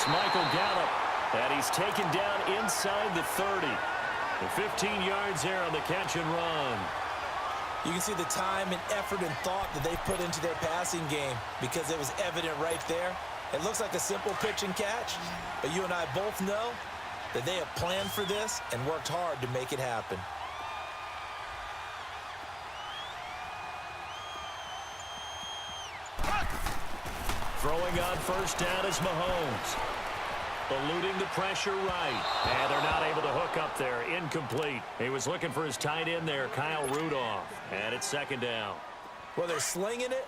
It's Michael Gallup, and he's taken down inside the 30. The 15 yards there on the catch and run. You can see the time and effort and thought that they've put into their passing game because it was evident right there. It looks like a simple pitch and catch, but you and I both know that they have planned for this and worked hard to make it happen. Throwing on first down is Mahomes. Eluding the pressure right. And they're not able to hook up there. Incomplete. He was looking for his tight end there, Kyle Rudolph. And it's second down. Well, they're slinging it.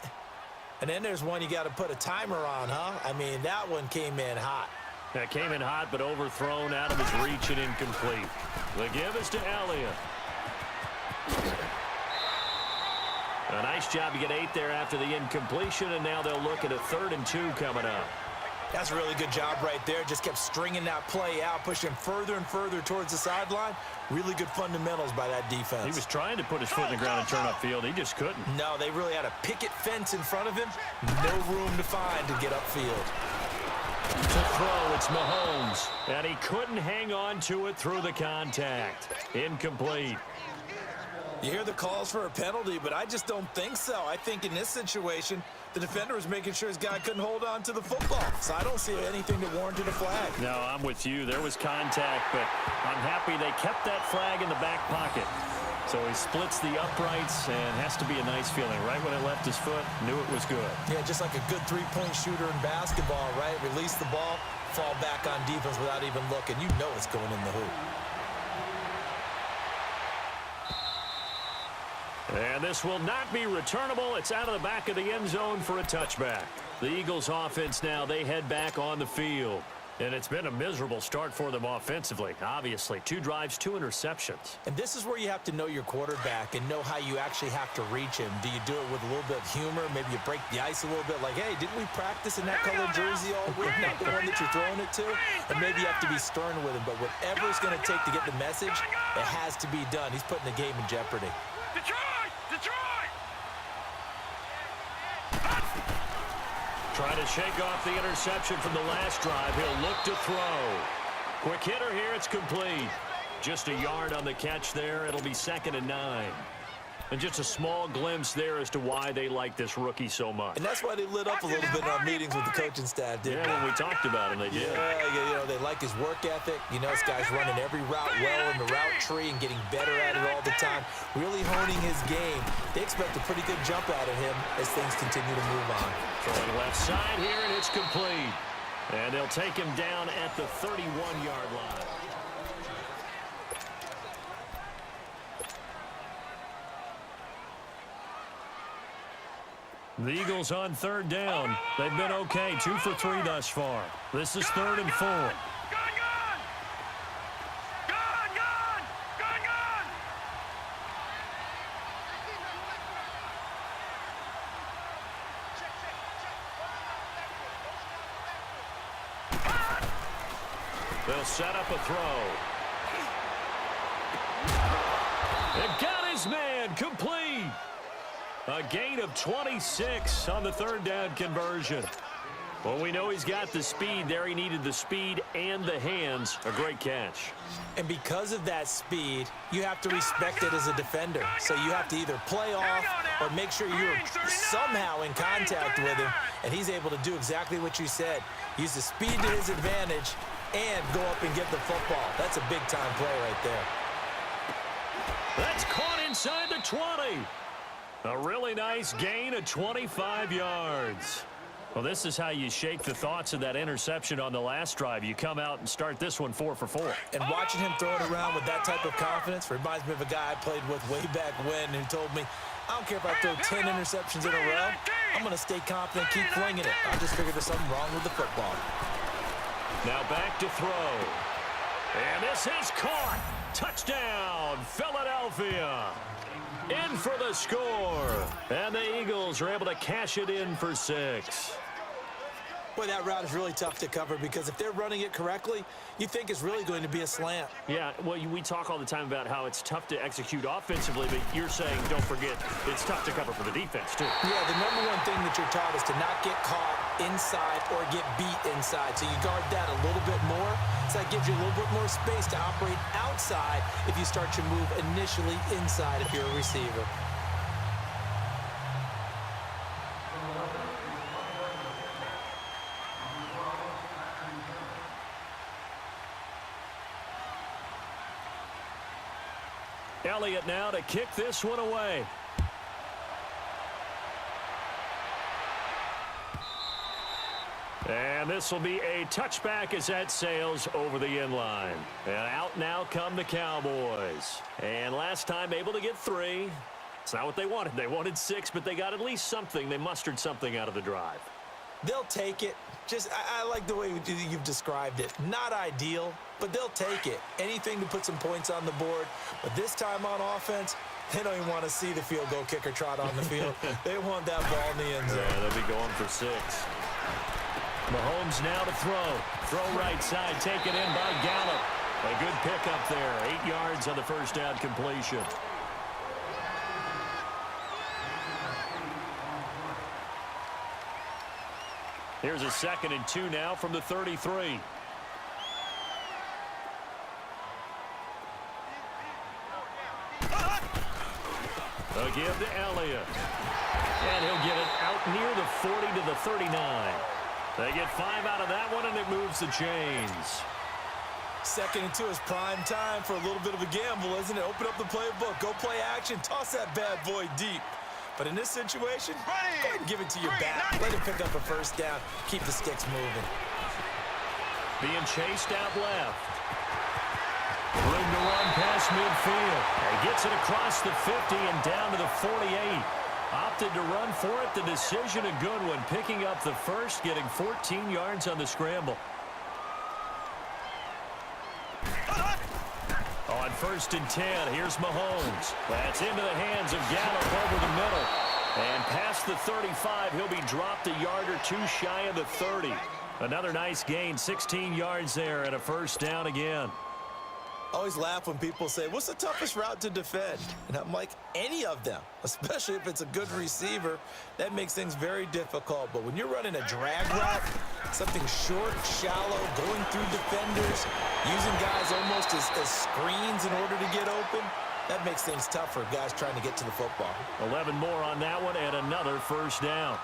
And then there's one you got to put a timer on, huh? I mean, that one came in hot. That came in hot, but overthrown out of his reach and incomplete. The give is to Elliott. A nice job to get 8 there after the incompletion, and now they'll look at a 3rd and 2 coming up. That's a really good job right there. Just kept stringing that play out, pushing further and further towards the sideline. Really good fundamentals by that defense. He was trying to put his foot in the ground and turn upfield. He just couldn't. No, they really had a picket fence in front of him. No room to find to get upfield. To throw, it's Mahomes. And he couldn't hang on to it through the contact. Incomplete. You hear the calls for a penalty, but I just don't think so. I think in this situation, the defender was making sure his guy couldn't hold on to the football. So I don't see anything that warranted a flag. No, I'm with you. There was contact, but I'm happy they kept that flag in the back pocket. So he splits the uprights and has to be a nice feeling. Right when it left his foot, knew it was good. Yeah, just like a good three-point shooter in basketball, right? Release the ball, fall back on defense without even looking. You know it's going in the hoop. And this will not be returnable. It's out of the back of the end zone for a touchback. The Eagles offense now, they head back on the field. And it's been a miserable start for them offensively, obviously. 2 drives, 2 interceptions. And this is where you have to know your quarterback and know how you actually have to reach him. Do you do it with a little bit of humor? Maybe you break the ice a little bit like, hey, didn't we practice in that colored jersey all week? Not the one that you're throwing it to? And maybe you have to be stern with him. But whatever it's going to take to get the message, it has to be done. He's putting the game in jeopardy. Trying to shake off the interception from the last drive. He'll look to throw. Quick hitter here. It's complete. Just a yard on the catch there. It'll be 2nd and 9. And just a small glimpse there as to why they like this rookie so much. And that's why they lit up a little bit in our meetings with the coaching staff, didn't they? Yeah, when we talked about him, they did. Yeah, you know, they like his work ethic. You know, this guy's running every route well in the route tree and getting better at it all the time. Really honing his game. They expect a pretty good jump out of him as things continue to move on. Throwing left side here, and it's complete. And they'll take him down at the 31-yard line. The Eagles on 3rd down. They've been okay, 2 for 3 thus far. This is 3rd and 4. They'll set up a throw. They've got his man complete. A gain of 26 on the 3rd down conversion. Well, we know he's got the speed there. He needed the speed and the hands. A great catch. And because of that speed, you have to respect it as a defender. So you have to either play off or make sure you're somehow in contact with him. And he's able to do exactly what you said. Use the speed to his advantage and go up and get the football. That's a big-time play right there. That's caught inside the 20. A really nice gain of 25 yards. Well, this is how you shake the thoughts of that interception on the last drive. You come out and start this one 4 for 4. And watching him throw it around with that type of confidence reminds me of a guy I played with way back when who told me, I don't care if I throw 10 interceptions in a row. I'm going to stay confident, keep flinging it. I just figured there's something wrong with the football. Now back to throw. And this is caught. Touchdown, Philadelphia. In for the score. And the Eagles are able to cash it in for 6. Boy, that route is really tough to cover because if they're running it correctly, you think it's really going to be a slant. Yeah, well, we talk all the time about how it's tough to execute offensively, but you're saying, don't forget, it's tough to cover for the defense, too. Yeah, the number one thing that you're taught is to not get caught inside or get beat inside. So you guard that a little bit more. So that gives you a little bit more space to operate outside if you start your move initially inside if you're a receiver. Elliott now to kick this one away. And this will be a touchback as that sails over the end line. And out now come the Cowboys. And last time able to get 3. It's not what they wanted. They wanted 6, but they got at least something. They mustered something out of the drive. They'll take it. I like the way you've described it. Not ideal, but they'll take it. Anything to put some points on the board. But this time on offense, they don't even want to see the field goal kicker trot on the field. They want that ball in the end zone. Yeah, they'll be going for 6. Mahomes now to throw. Throw right side, taken in by Gallup. A good pickup there. 8 yards on the first down completion. Here's a 2nd and 2 now from the 33. Again to Elliott. And he'll get it out near the 40 to the 39. They get 5 out of that one, and it moves the chains. 2nd and 2 is prime time for a little bit of a gamble, isn't it? Open up the playbook. Go play action. Toss that bad boy deep. But in this situation, go ahead and give it to your back. Let him pick up a first down. Keep the sticks moving. Being chased out left. Room to run past midfield. He gets it across the 50 and down to the 48. Opted to run for it. The decision a good one. Picking up the first, getting 14 yards on the scramble. On 1st and 10, here's Mahomes. That's into the hands of Gallup over the middle. And past the 35, he'll be dropped a yard or 2 shy of the 30. Another nice gain, 16 yards there and a first down again. I always laugh when people say, what's the toughest route to defend? And I'm like, any of them, especially if it's a good receiver. That makes things very difficult. But when you're running a drag route, something short, shallow, going through defenders, using guys almost as screens in order to get open, that makes things tough for guys trying to get to the football. 11 more on that one and another first down.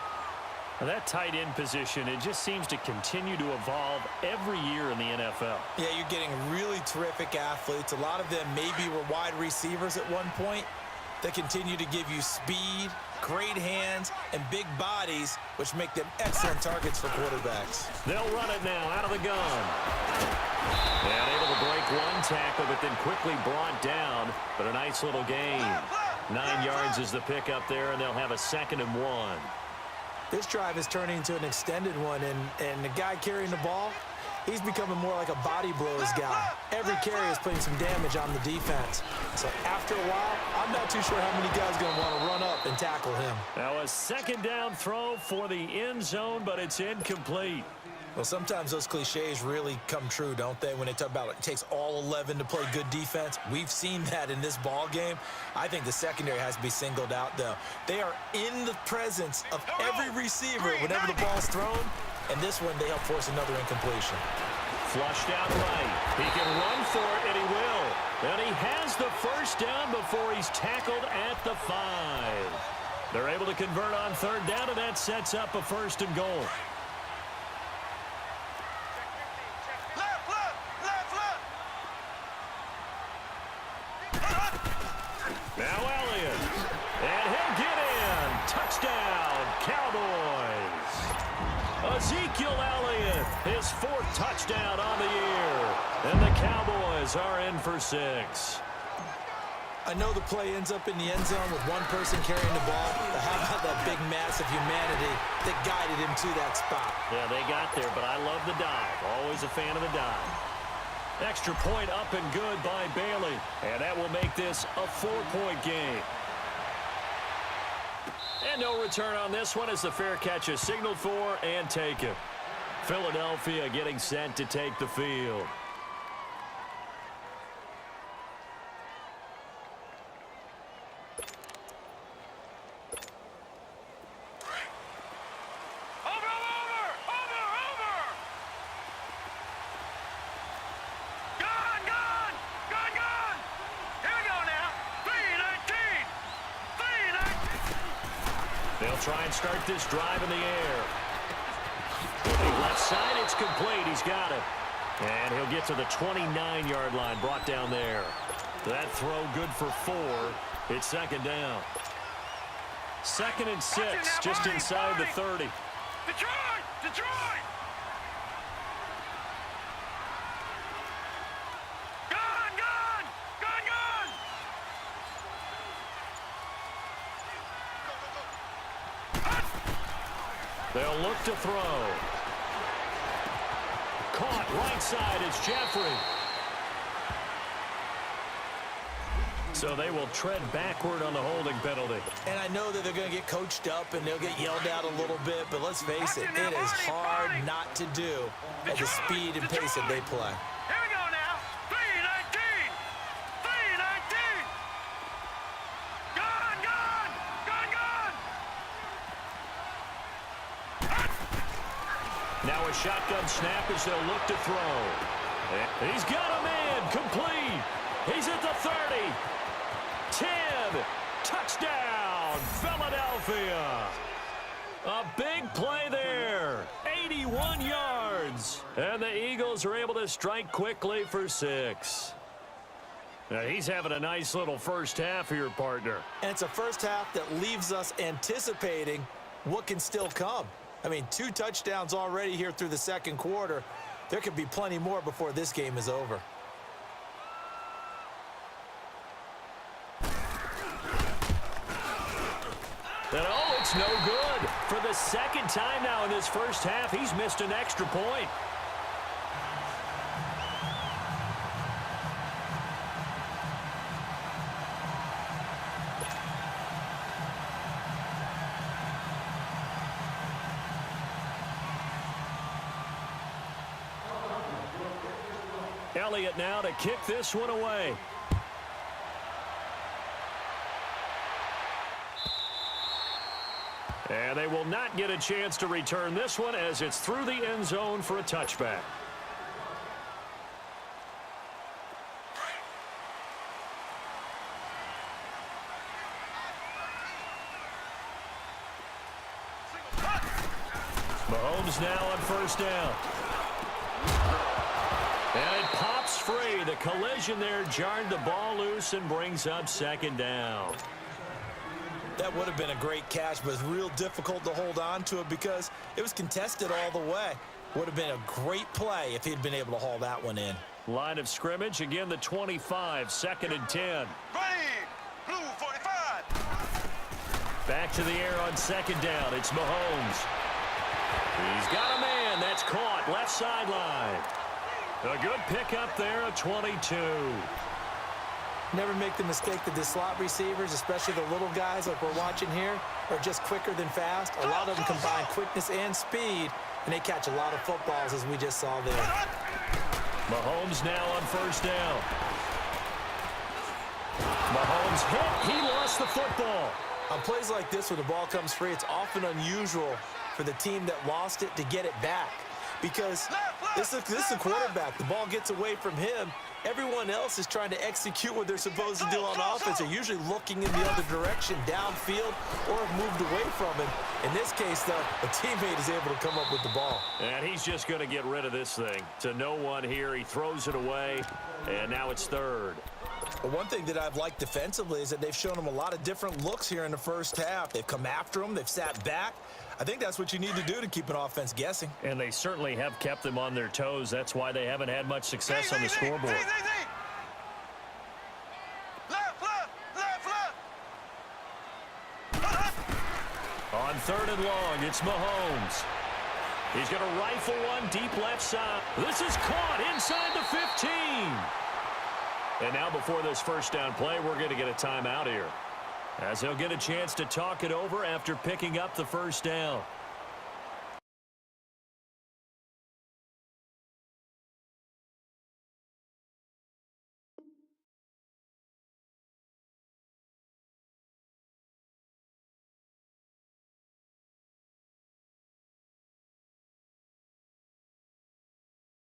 Now that tight end position, it just seems to continue to evolve every year in the NFL. Yeah, you're getting really terrific athletes. A lot of them maybe were wide receivers at one point. They continue to give you speed, great hands, and big bodies, which make them excellent targets for quarterbacks. They'll run it now out of the gun. And able to break one tackle, but then quickly brought down. But a nice little gain. 9 yards is the pickup there, and they'll have a 2nd and 1. This drive is turning into an extended one, and the guy carrying the ball, he's becoming more like a body blows guy. Every carry is putting some damage on the defense. So after a while, I'm not too sure how many guys are going to want to run up and tackle him. Now a 2nd down throw for the end zone, but it's incomplete. Well, sometimes those cliches really come true, don't they? When they talk about it takes all 11 to play good defense. We've seen that in this ball game. I think the secondary has to be singled out, though. They are in the presence of every receiver whenever the ball's thrown. And this one, they help force another incompletion. Flushed out right. He can run for it, and he will. And he has the first down before he's tackled at the 5. They're able to convert on 3rd down, and that sets up a 1st and goal. Now Elliott. And he'll get in. Touchdown, Cowboys. Ezekiel Elliott, his 4th touchdown on the year. And the Cowboys are in for 6. I know the play ends up in the end zone with one person carrying the ball, but how about that big mass of humanity that guided him to that spot? Yeah, they got there, but I love the dive. Always a fan of the dive. Extra point up and good by Bailey. And that will make this a 4-point game. And no return on this one as the fair catch is signaled for and taken. Philadelphia getting set to take the field. try and start this drive in the air. Looking left side, it's complete. He's got it. And he'll get to the 29-yard line, brought down there. That throw good for 4. It's second down. 2nd and 6, just inside the 30. Detroit! Detroit! Gone! Gone! Gone! Gone! They'll look to throw. Caught right side. It's Jeffrey. So they will tread backward on the holding penalty. And I know that they're going to get coached up and they'll get yelled at a little bit, but let's face it, it is hard not to do at the speed and pace that they play. Here we go now. 3-19. 3-19. Gone! Gone! Gone! Gone! Now a shotgun snap as they'll look to throw. He's got a man. Complete. He's at the 30. 10. Touchdown, Philadelphia. A big play there. 81 yards. And the Eagles are able to strike quickly for 6. Now, he's having a nice little first half here, partner. And it's a first half that leaves us anticipating what can still come. I mean, 2 touchdowns already here through the second quarter. There could be plenty more before this game is over. And oh, it's no good. For the second time now in this first half, he's missed an extra point. Elliott now to kick this one away. And they will not get a chance to return this one as it's through the end zone for a touchback. Mahomes now on first down. And it pops free. The collision there jarred the ball loose and brings up second down. That would have been a great catch, but it's real difficult to hold on to it because it was contested all the way. Would have been a great play if he'd been able to haul that one in. Line of scrimmage, again the 25, 2nd and 10. Blue 45. Back to the air on second down. It's Mahomes. He's got a man. That's caught. Left sideline. A good pickup there, a 22. Never make the mistake that the slot receivers, especially the little guys like we're watching here, are just quicker than fast. A lot of them combine quickness and speed, and they catch a lot of footballs, as we just saw there. Mahomes now on first down. Mahomes hit. He lost the football. On plays like this, when the ball comes free, it's often unusual for the team that lost it to get it back. Because this is a quarterback. The ball gets away from him. Everyone else is trying to execute what they're supposed to do on offense. They're usually looking in the other direction, downfield, or have moved away from him. In this case, though, a teammate is able to come up with the ball. And he's just going to get rid of this thing. To no one here. He throws it away, and now it's third. Well, one thing that I've liked defensively is that they've shown him a lot of different looks here in the first half. They've come after him. They've sat back. I think that's what you need to do to keep an offense guessing. And they certainly have kept them on their toes. That's why they haven't had much success on the scoreboard. On 3rd and long, it's Mahomes. He's going to rifle one deep left side. This is caught inside the 15. And now before this first down play, we're going to get a timeout here, as he'll get a chance to talk it over after picking up the first down.